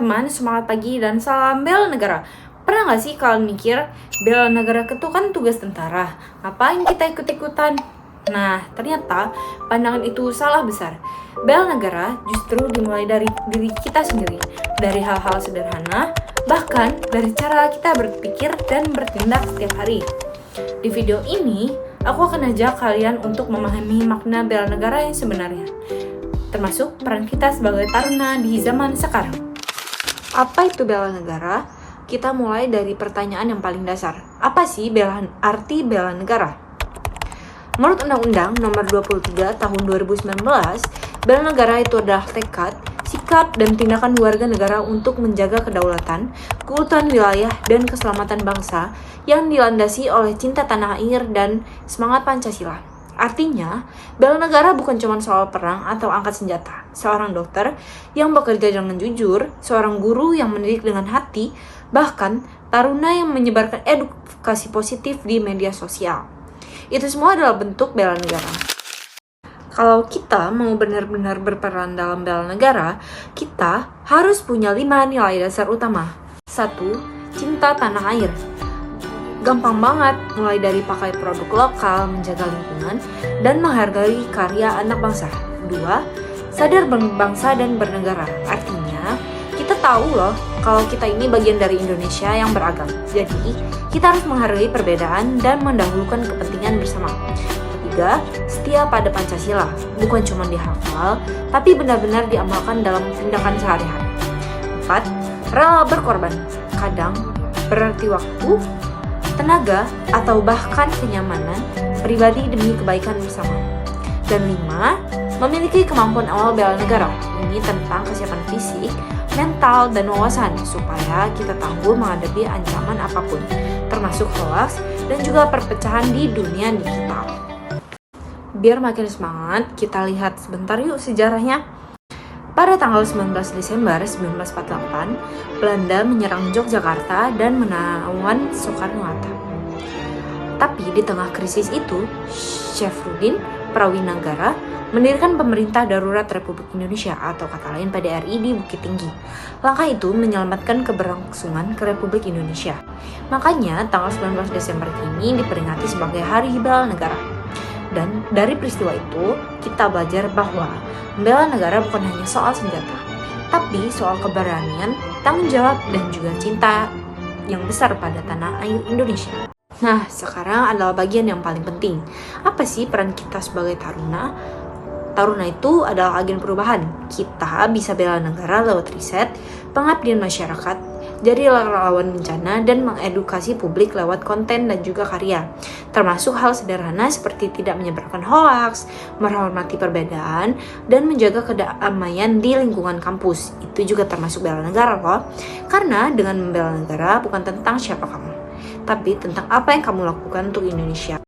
teman-teman, semangat pagi dan salam bela negara. Pernah gak sih kalian mikir, bela negara itu kan tugas tentara, ngapain kita ikut-ikutan? Nah, ternyata pandangan itu salah besar. Bela negara justru dimulai dari diri kita sendiri, dari hal-hal sederhana, bahkan dari cara kita berpikir dan bertindak setiap hari. Di video ini, aku akan ajak kalian untuk memahami makna bela negara yang sebenarnya, termasuk peran kita sebagai taruna di zaman sekarang. Apa itu bela negara? Kita mulai dari pertanyaan yang paling dasar. Apa sih arti bela negara? Menurut Undang-Undang Nomor 23 Tahun 2019, bela negara itu adalah tekad, sikap, dan tindakan warga negara untuk menjaga kedaulatan, keutuhan wilayah, dan keselamatan bangsa yang dilandasi oleh cinta tanah air dan semangat Pancasila. Artinya, bela negara bukan cuma soal perang atau angkat senjata. Seorang dokter yang bekerja dengan jujur, seorang guru yang mendidik dengan hati, bahkan taruna yang menyebarkan edukasi positif di media sosial. Itu semua adalah bentuk bela negara. Kalau kita mau benar-benar berperan dalam bela negara, kita harus punya 5 nilai dasar utama. 1. Cinta tanah air. Gampang banget, mulai dari pakai produk lokal, menjaga lingkungan, dan menghargai karya anak bangsa. 2. Sadar berbangsa dan bernegara. Artinya, kita tahu loh kalau kita ini bagian dari Indonesia yang beragam. Jadi, kita harus menghargai perbedaan dan mendahulukan kepentingan bersama. 3. Setia pada Pancasila. Bukan cuma dihafal, tapi benar-benar diamalkan dalam tindakan sehari-hari. 4. Rela berkorban. Kadang berarti waktu, tenaga, atau bahkan kenyamanan pribadi demi kebaikan bersama. Dan 5. Memiliki kemampuan awal bela negara. Ini tentang kesiapan fisik, mental, dan wawasan supaya kita tangguh menghadapi ancaman apapun, termasuk hoax dan juga perpecahan di dunia digital. Biar makin semangat, kita lihat sebentar yuk sejarahnya. Pada tanggal 19 Desember 1948, Belanda menyerang Yogyakarta dan menawan Soekarno-Hatta. Tapi di tengah krisis itu, Syafruddin Prawinegara mendirikan Pemerintah Darurat Republik Indonesia atau kata lain PDRI di Bukit Tinggi. Langkah itu menyelamatkan keberlangsungan ke Republik Indonesia. Makanya tanggal 19 Desember ini diperingati sebagai Hari Bela Negara. Dan dari peristiwa itu, kita belajar bahwa membela negara bukan hanya soal senjata, tapi soal keberanian, tanggung jawab, dan juga cinta yang besar pada tanah air Indonesia. Nah, sekarang adalah bagian yang paling penting. Apa sih peran kita sebagai taruna? Taruna itu adalah agen perubahan. Kita bisa bela negara lewat riset, pengabdian masyarakat, jadi relawan bencana, dan mengedukasi publik lewat konten dan juga karya. Termasuk hal sederhana seperti tidak menyebarkan hoaks, menghormati perbedaan, dan menjaga kedamaian di lingkungan kampus. Itu juga termasuk bela negara loh. Karena dengan membela negara bukan tentang siapa kamu, tapi tentang apa yang kamu lakukan untuk Indonesia.